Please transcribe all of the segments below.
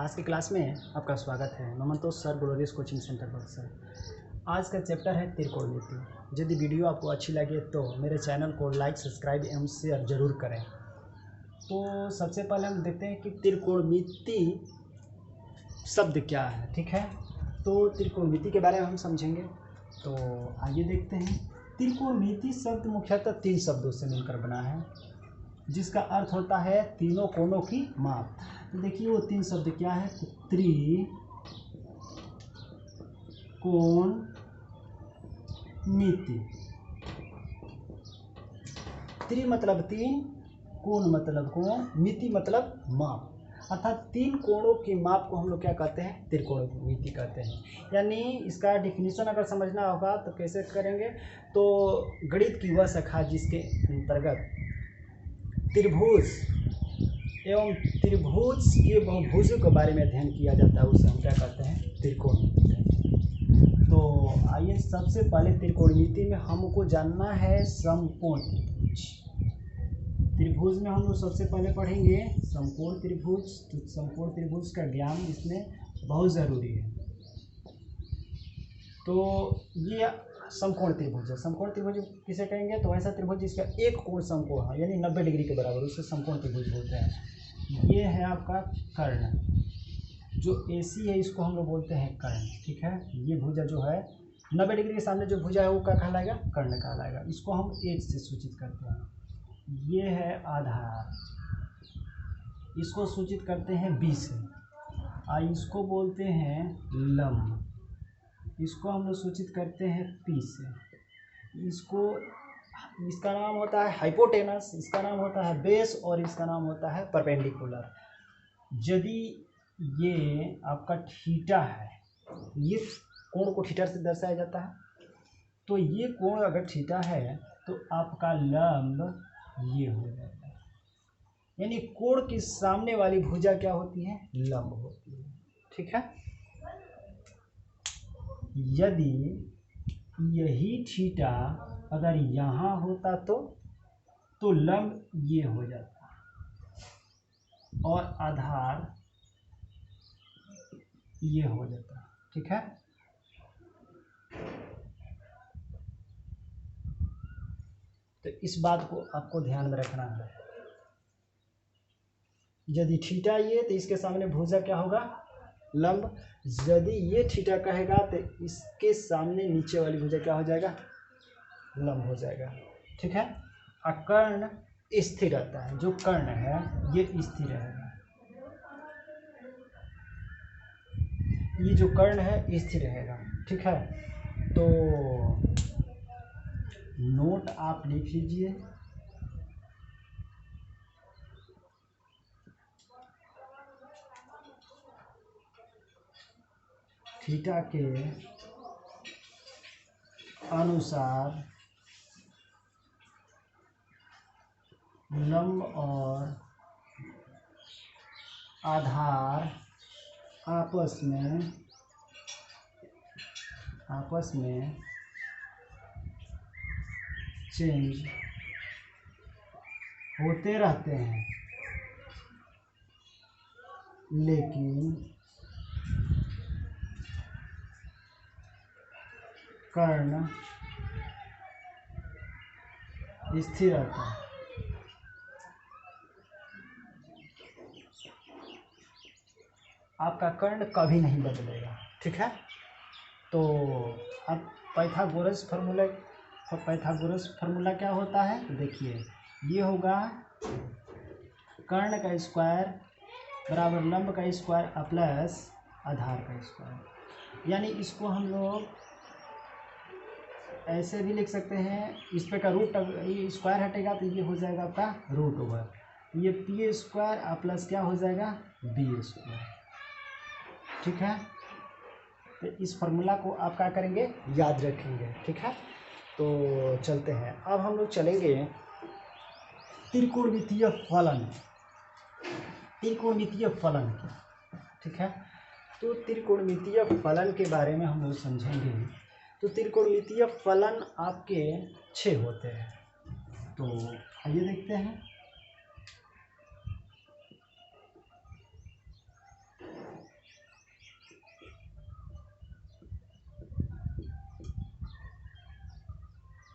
आज की क्लास में आपका स्वागत है। Memento sir glorious coaching centre पर सर। आज का चैप्टर है त्रिकोणमिति। यदि वीडियो आपको अच्छी लगे तो मेरे चैनल को लाइक, सब्सक्राइब एवं शेयर जरूर करें। तो सबसे पहले हम देखते हैं कि त्रिकोणमिति शब्द क्या है। ठीक है, तो त्रिकोणमिति के बारे में हम समझेंगे। तो आइए देखते हैं। त्रिकोणमिति शब्द मुख्यतः 3 शब्दों से मिलकर बना है, जिसका अर्थ होता है तीनों कोणों की माप। तो देखिए वो 3 शब्द क्या है, त्रिकोणमिति। त्रि मतलब 3, कोण मतलब कोण, मिति मतलब माप, अर्थात 3 कोणों की माप को हम लोग क्या कहते हैं, त्रिकोणमिति कहते हैं। यानी इसका डिफिनीशन अगर समझना होगा तो कैसे करेंगे, तो गणित की वह शाखा जिसके अंतर्गत त्रिभुज एवं त्रिभुज के बहुभुजों के बारे में अध्ययन किया जाता है, उसे हम क्या कहते हैं, त्रिकोणमिति कहते हैं। तो आइए सबसे पहले त्रिकोणमिति में हमको जानना है समकोण त्रिभुज। त्रिभुज में हम लोग सबसे पहले पढ़ेंगे समकोण त्रिभुज। तो समकोण त्रिभुज का ज्ञान इसमें बहुत ज़रूरी है। तो ये समकोण त्रिभुज है। समकोण त्रिभुज किसे कहेंगे, तो ऐसा त्रिभुज जिसका एक कोण समकोण है, यानी 90 डिग्री के बराबर, उसे समकोण त्रिभुज बोलते हैं। ये है आपका कर्ण, जो AC है इसको हम लोग बोलते हैं कर्ण। ठीक है, ये भुजा जो है 90 डिग्री के सामने जो भुजा है वो क्या कहलाएगा, कर्ण कहलाएगा। इसको हम H से सूचित करते हैं। ये है आधार, इसको सूचित करते हैं B से। इसको बोलते हैं लंब, इसको हम लोग सूचित करते हैं P से। इसका नाम होता है हाइपोटेनस, इसका नाम होता है बेस, और इसका नाम होता है परपेंडिकुलर। यदि ये आपका थीटा है, ये कोण को थीटा से दर्शाया जाता है, तो ये कोण अगर थीटा है तो आपका लंब ये हो जाएगा। यानी कोण के सामने वाली भुजा क्या होती है, लंब होती है। ठीक है, यदि यही थीटा अगर यहाँ होता तो लंब ये हो जाता और आधार ये हो जाता। ठीक है, तो इस बात को आपको ध्यान में रखना है। यदि थीटा ये, तो इसके सामने भुजा क्या होगा, लंब। यदि ये थीटा कहेगा तो इसके सामने नीचे वाली भुजा क्या हो जाएगा, लंब हो जाएगा। ठीक है, कर्ण स्थिर रहता है, जो कर्ण है ये स्थिर रहेगा। ये जो कर्ण है स्थिर रहेगा। ठीक है, तो नोट आप लिख लीजिए। थीटा के अनुसार लंब और आधार आपस में चेंज होते रहते हैं, लेकिन कर्ण स्थिर रहता है। आपका कर्ण कभी नहीं बदलेगा। ठीक है, तो अब पाइथागोरस फार्मूला क्या होता है, तो देखिए ये होगा कर्ण का स्क्वायर बराबर लंब का स्क्वायर प्लस आधार का स्क्वायर। यानी इसको हम लोग ऐसे भी लिख सकते हैं, इस पे का रूट, ये स्क्वायर हटेगा तो ये हो जाएगा आपका रूट ओवर, ये P स्क्वायर प्लस क्या हो जाएगा, B स्क्वायर। ठीक है, तो इस फार्मूला को आप क्या करेंगे, याद रखेंगे। ठीक है, तो चलते हैं। अब हम लोग चलेंगे त्रिकोणमितीय फलन। त्रिकोणमितीय फलन, ठीक है, तो त्रिकोणमितीय फलन के बारे में हम लोग समझेंगे। तो त्रिकोणमितीय फलन आपके 6 होते हैं। तो आइए देखते हैं।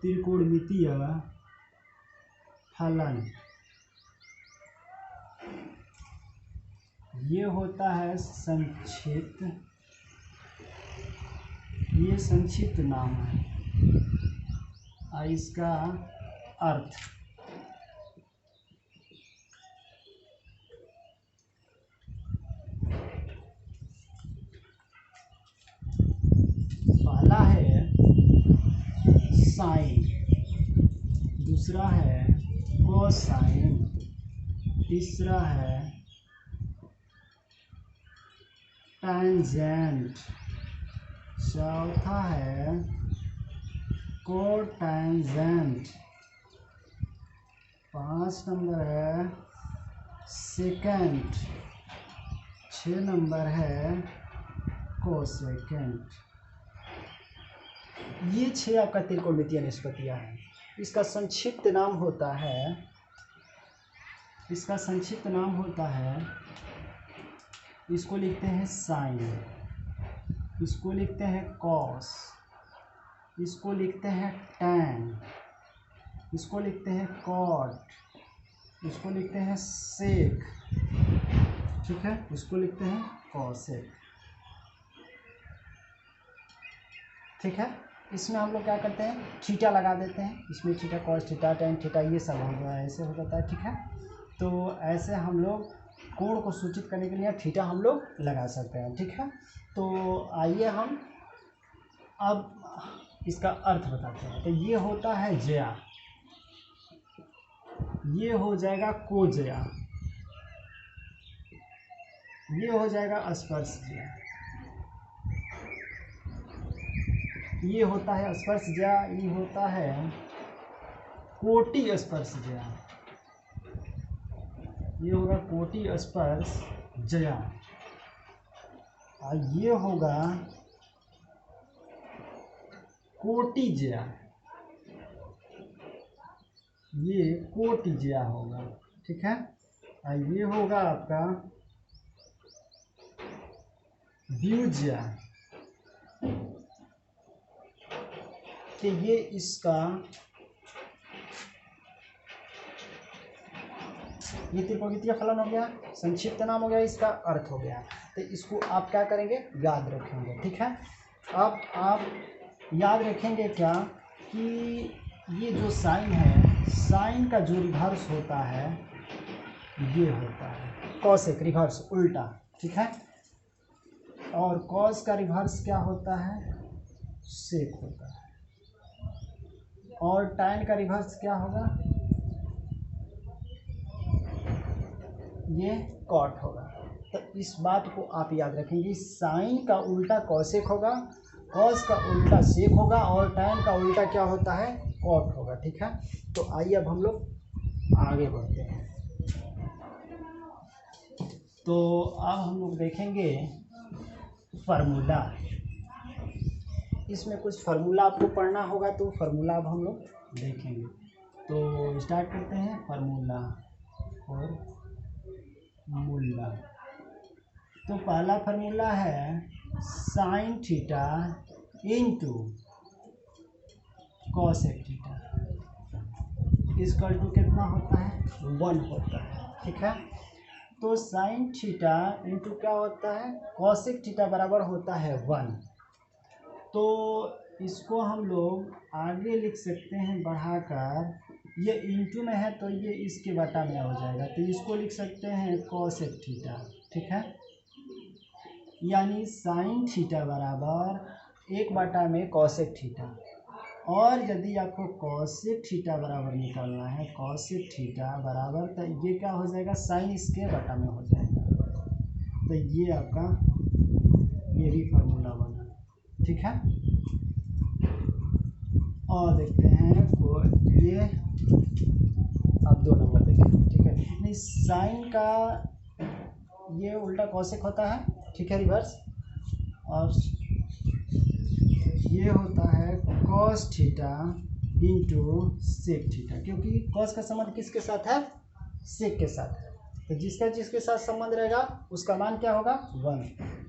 त्रिकोणमितीय फलन ये होता है संक्षिप्त, ये संक्षिप्त नाम है। इसका अर्थ पहला है साइन, दूसरा है कोसाइन, तीसरा है टेंजेंट, चौथा है कोटेंजेंट, 5 नंबर है सेकेंड, 6 नंबर है कोसेकेंट। ये 6 आपका त्रिकोणमितीय निष्पत्तियां हैं। इसका संक्षिप्त नाम होता है, इसको लिखते हैं साइन, इसको लिखते हैं कॉस, इसको लिखते हैं टैन, इसको लिखते हैं कॉट, इसको लिखते हैं सेक, ठीक है, इसको लिखते हैं कॉसेक, ठीक है। इसमें हम लोग क्या करते हैं, थीटा लगा देते हैं, इसमें theta cos theta tan theta ये सब हो गया, ऐसे हो जाता है, ठीक है। तो ऐसे हम लोग कोण को सूचित करने के लिए थीटा हम लोग लगा सकते हैं, ठीक है। तो आइए हम अब इसका अर्थ बताते हैं। तो ये होता है ज्या, ये हो जाएगा कोज्या, ये हो जाएगा स्पर्श ज्या, ये होता है स्पर्श ज्या, ये होता है कोटि स्पर्श ज्या, ये होगा कोटि स्पर्श ज्या, और ये होगा कोटि ज्या, ये कोटि ज्या होगा, ठीक है। और ये होगा आपका व्युज्या, कि ये इसका ये त्रिकोणमितीय फलन हो गया, संक्षिप्त नाम हो गया, इसका अर्थ हो गया। तो इसको आप क्या करेंगे, याद रखेंगे, ठीक है। अब आप याद रखेंगे क्या कि ये जो साइन है, साइन का जो रिवर्स होता है ये होता है कॉसेक, रिवर्स उल्टा, ठीक है। और कॉस का रिवर्स क्या होता है, सेक होता है। और टैन का रिवर्स क्या होगा, ये कॉट होगा। तो इस बात को आप याद रखेंगे, साइन का उल्टा कॉसेक होगा, कॉस का उल्टा सेक होगा, और टैन का उल्टा क्या होता है, कॉट होगा, ठीक है। तो आइए अब हम लोग आगे बढ़ते हैं। तो अब हम लोग देखेंगे फार्मूला, इसमें कुछ फार्मूला आपको पढ़ना होगा, तो फार्मूला अब हम लोग देखेंगे। तो स्टार्ट करते हैं फार्मूला और मूला। तो पहला फार्मूला है sine theta into cosec theta इसका टू कितना होता है, 1 होता है, ठीक है। तो साइन थीटा इंटू क्या होता है, कॉसेक थीटा बराबर होता है 1। तो इसको हम लोग आगे लिख सकते हैं बढ़ाकर, ये इंटू में है तो ये इसके बटा में हो जाएगा, तो इसको लिख सकते हैं कॉसेक थीटा, ठीक है। यानी साइन थीटा बराबर 1 बटा में कॉसेक थीटा। और यदि आपको कॉसेक थीटा बराबर निकालना है, कॉसेक थीटा बराबर, तो ये क्या हो जाएगा, साइन इसके बटा में हो जाएगा। तो ये आपका ये भी फार्मूला बना, ठीक है। और देखते हैं ये आप 2 नंबर देखें, ठीक है। नहीं, साइन का ये उल्टा कॉसेक होता है, ठीक है, रिवर्स। और ये होता है cos theta into sec theta, क्योंकि कॉस का संबंध किसके साथ है, सेक के साथ है। तो जिसका जिसके साथ संबंध रहेगा उसका मान क्या होगा, 1,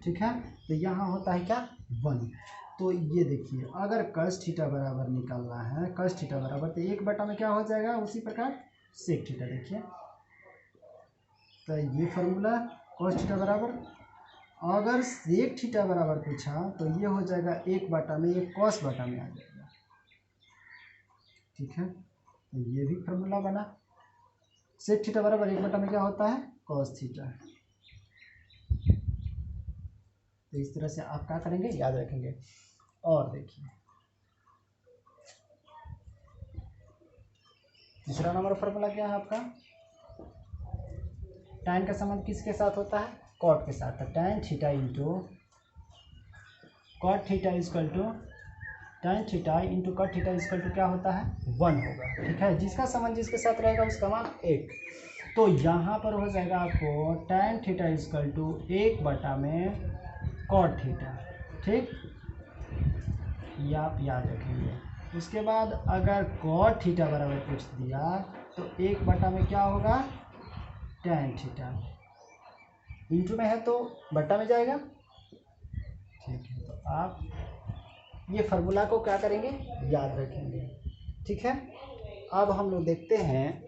ठीक है। तो यहाँ होता है क्या, 1। तो ये देखिए, अगर कस थीटा बराबर निकालना है, कस थीटा बराबर तो 1 बटा में क्या हो जाएगा, उसी प्रकार सेक थीटा। देखिए तो ये फार्मूला कॉस थीटा बराबर, अगर सेक थीटा बराबर पूछा तो ये हो जाएगा 1 बटा में, ये कॉस बटा में आ जाएगा। ठीक है, तो ये भी फार्मूला बना। सेक थीटा बराबर 1 बटा में क्या होता है, कॉस थीटा। तो इस तरह से आप क्या करेंगे, याद रखेंगे। और देखिए तीसरा नंबर फार्मूला क्या है आपका, tan का संबंध किसके साथ होता है, कॉट के साथ। तो tan theta into cot theta is equal to tan theta into cot theta is equal to क्या होता है, 1 होगा। ठीक है, जिसका संबंध जिसके साथ रहेगा उसका मान 1। तो यहाँ पर हो जाएगा आपको tan थीटा इजकल टू 1 बटा में कॉट थीटा। ठीक, ये आप याद रखेंगे। उसके बाद अगर कॉट थीटा बराबर पूछ दिया तो 1 बटा में क्या होगा, tan थीटा। इंटू में है तो बटा में जाएगा। ठीक है, तो आप ये फार्मूला को क्या करेंगे, याद रखेंगे। ठीक है, अब हम लोग देखते हैं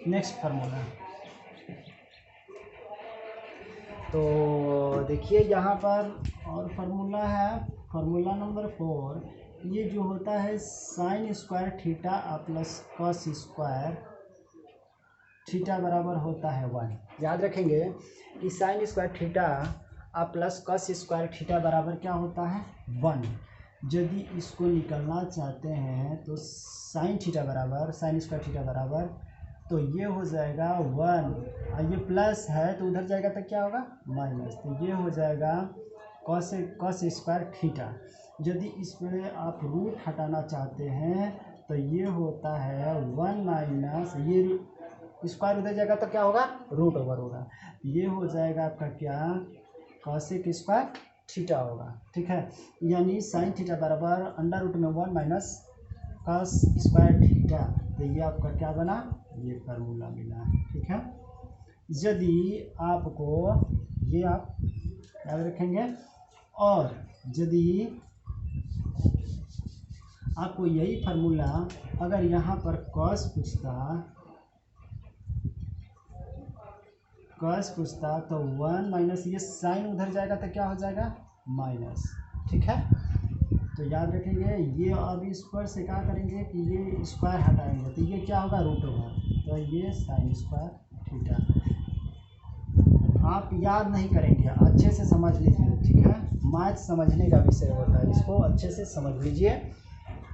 नेक्स्ट फार्मूला। तो देखिए यहाँ पर और फार्मूला है, फार्मूला नंबर 4। ये जो होता है sine square theta plus cos square theta बराबर होता है 1। याद रखेंगे कि sine square theta plus cos square theta बराबर क्या होता है, 1। यदि इसको निकलना चाहते हैं तो साइन थीटा बराबर, साइन स्क्वायर थीटा बराबर, तो ये हो जाएगा 1, और ये प्लस है तो उधर जाएगा तो क्या होगा, माइनस। तो ये हो जाएगा कॉस स्क्वायर थीटा। यदि इसमें आप रूट हटाना चाहते हैं तो ये होता है 1 माइनस, ये स्क्वायर उधर जाएगा तो क्या होगा, रूट ओवर होगा। ये हो जाएगा आपका क्या, कॉसेक स्क्वायर थीटा होगा। ठीक है, यानी साइन थीटा बराबर अंडर रूट में 1 माइनस कॉस स्क्वायर थीटा। तो ये आपका क्या बना, ये फार्मूला मिला। ठीक है, यदि आपको ये आप याद रखेंगे, और यदि आपको यही फार्मूला अगर यहाँ पर कॉस पूछता तो 1 माइनस, ये साइन उधर जाएगा तो क्या हो जाएगा, माइनस। ठीक है, तो याद रखेंगे। ये अब इस पर से क्या करेंगे कि ये स्क्वायर हटाएंगे तो ये क्या होगा, रूट ओवर। तो ये साइन स्क्वायर थीटा। आप याद नहीं करेंगे, अच्छे से समझ लीजिए। ठीक है, मैथ समझने का विषय होता है, इसको अच्छे से समझ लीजिए,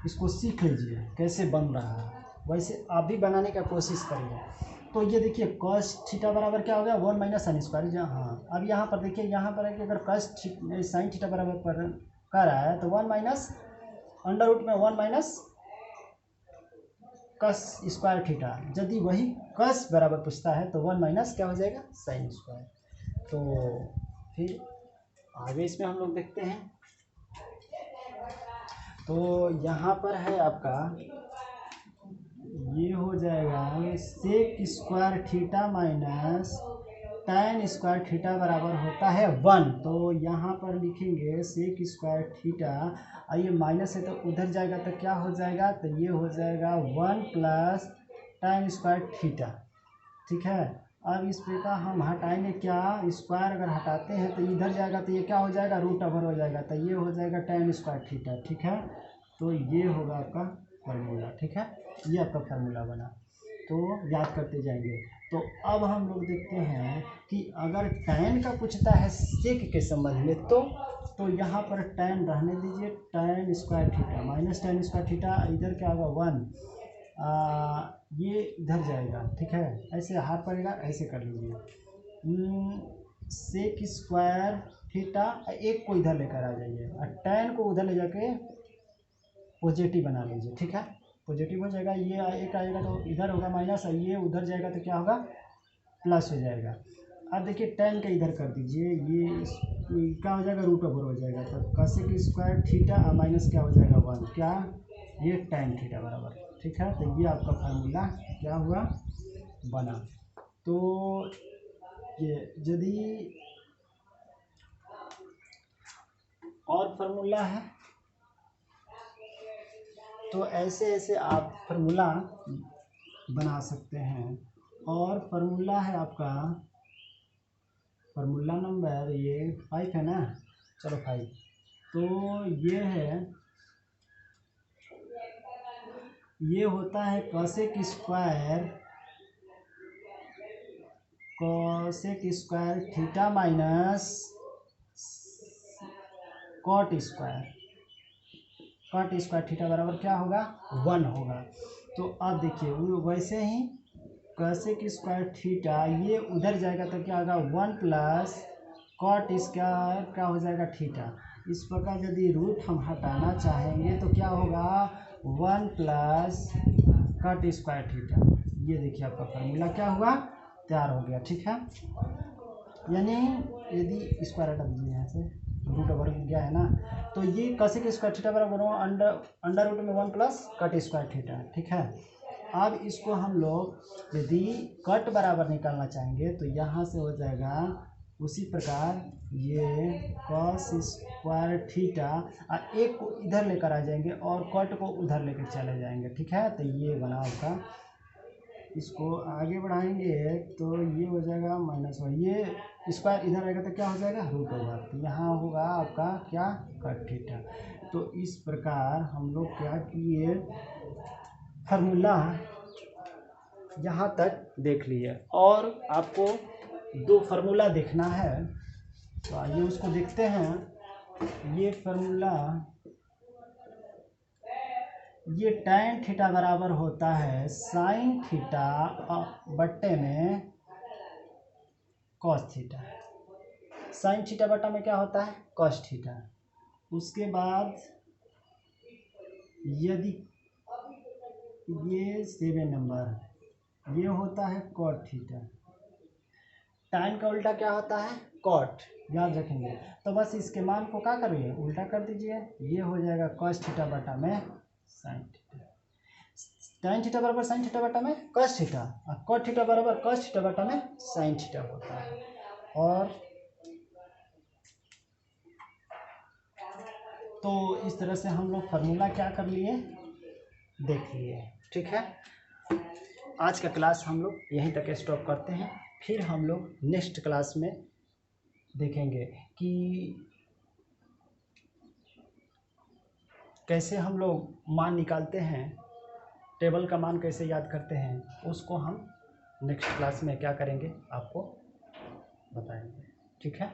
इसको सीख लीजिए कैसे बन रहा है, वैसे आप भी बनाने का कोशिश करिए। तो ये देखिए कॉस थीटा बराबर क्या हो गया, 1 माइनस साइन स्क्वायर। हाँ, अब यहाँ पर देखिए, यहाँ पर है कि अगर कॉस साइन थीटा बराबर पर कर रहा है तो 1 माइनस अंडर रूट में 1 माइनस कॉस स्क्वायर थीटा। यदि वही कॉस बराबर पूछता है तो 1 माइनस क्या हो जाएगा, साइन स्क्वायर। तो फिर आगे इसमें हम लोग देखते हैं। तो यहाँ पर है आपका, ये हो जाएगा sec square theta minus tan square theta बराबर होता है 1। तो यहाँ पर लिखेंगे सेक स्क्वायर थीटा, और ये माइनस है तो उधर जाएगा तो क्या हो जाएगा, तो ये हो जाएगा 1 प्लस tan स्क्वायर थीटा। ठीक है, अब इस पे का हम हटाएंगे क्या, स्क्वायर अगर हटाते हैं तो इधर जाएगा तो ये क्या हो जाएगा, रूट ओवर हो जाएगा। तो ये हो जाएगा tan स्क्वायर थीटा। ठीक है, तो ये होगा आपका फार्मूला। ठीक है, ये आपका फार्मूला बना, तो याद करते जाएंगे। तो अब हम लोग देखते हैं कि अगर tan का पूछता है सेक के संबंध में, तो यहाँ पर tan रहने दीजिए, tan square theta minus tan square theta, इधर क्या होगा 1, ये इधर जाएगा। ठीक है, ऐसे हाथ पड़ेगा, ऐसे कर लीजिए, सेक स्क्वायर थीटा, एक को इधर लेकर आ जाइए और tan को उधर ले जाके पॉजिटिव बना लीजिए। ठीक है, पॉजिटिव हो जाएगा, ये एक आएगा तो इधर होगा माइनस, और ये उधर जाएगा तो क्या होगा, प्लस हो जाएगा। अब देखिए tan का इधर कर दीजिए, ये क्या हो जाएगा, रूट ओवर हो जाएगा। तो कॉसेक स्क्वायर थीटा माइनस क्या हो जाएगा 1, क्या, ये tan थीटा बराबर। ठीक है, तो ये आपका फार्मूला क्या हुआ, बना। तो ये यदि और फार्मूला है तो ऐसे ऐसे आप फार्मूला बना सकते हैं। और फार्मूला है आपका, फार्मूला नंबर ये 5 है ना, चलो 5। तो ये है, ये होता है cosec square theta minus cot square theta बराबर क्या होगा, 1 होगा। तो अब देखिए वैसे ही कॉसेक स्क्वायर थीटा ये उधर जाएगा तो क्या होगा, 1 प्लस कॉट स्क्वायर क्या हो जाएगा, थीटा। इस प्रकार यदि रूट हम हटाना चाहेंगे तो क्या होगा, 1 प्लस कॉट स्क्वायर थीटा। ये देखिए आपका फार्मूला क्या हुआ, तैयार हो गया। ठीक है, यानी यदि स्क्वायर हटा दीजिए यहाँ से, रूट ओवर गया है ना, तो ये कॉसेक स्क्वायर थीटा बराबर अंडर रूट में 1 प्लस कट स्क्वायर थीटा। ठीक है, अब इसको हम लोग यदि कट बराबर निकालना चाहेंगे तो यहाँ से हो जाएगा उसी प्रकार ये कॉस स्क्वायर थीटा, एक को इधर लेकर आ जाएंगे और कट को उधर लेकर चले जाएंगे। ठीक है, तो ये बना आपका, इसको आगे बढ़ाएंगे तो ये हो जाएगा -1, ये स्क्वायर इधर आएगा तो क्या हो जाएगा, रूट ओवर। तो यहाँ होगा आपका क्या, कट थीटा। तो इस प्रकार हम लोग क्या किए, फार्मूला यहाँ तक देख लिए। और आपको 2 फार्मूला देखना है, तो आइए उसको देखते हैं। ये फार्मूला, ये tan थीटा बराबर होता है साइन थीटा बट्टे में कॉस थीटा। साइन थीटा बट्टा में क्या होता है, कॉस थीटा। उसके बाद यदि ये 7 नंबर, ये होता है कॉट थीटा। tan का उल्टा क्या होता है, कॉट, याद रखेंगे। तो बस इसके मान को क्या करिए, उल्टा कर दीजिए, ये हो जाएगा कॉस थीटा बटा में साइन थीटा। tan थीटा बराबर साइन थीटा बटा में कॉस थीटा, और कॉट थीटा बराबर कॉस थीटा बटा में साइन थीटा होता है। और तो इस तरह से हम लोग फार्मूला क्या कर लिए, देख लिए। ठीक है, आज का क्लास हम लोग यहीं तक स्टॉप करते हैं। फिर हम लोग नेक्स्ट क्लास में देखेंगे कि कैसे हम लोग मान निकालते हैं, टेबल का मान कैसे याद करते हैं, उसको हम नेक्स्ट क्लास में क्या करेंगे आपको बताएंगे। ठीक है।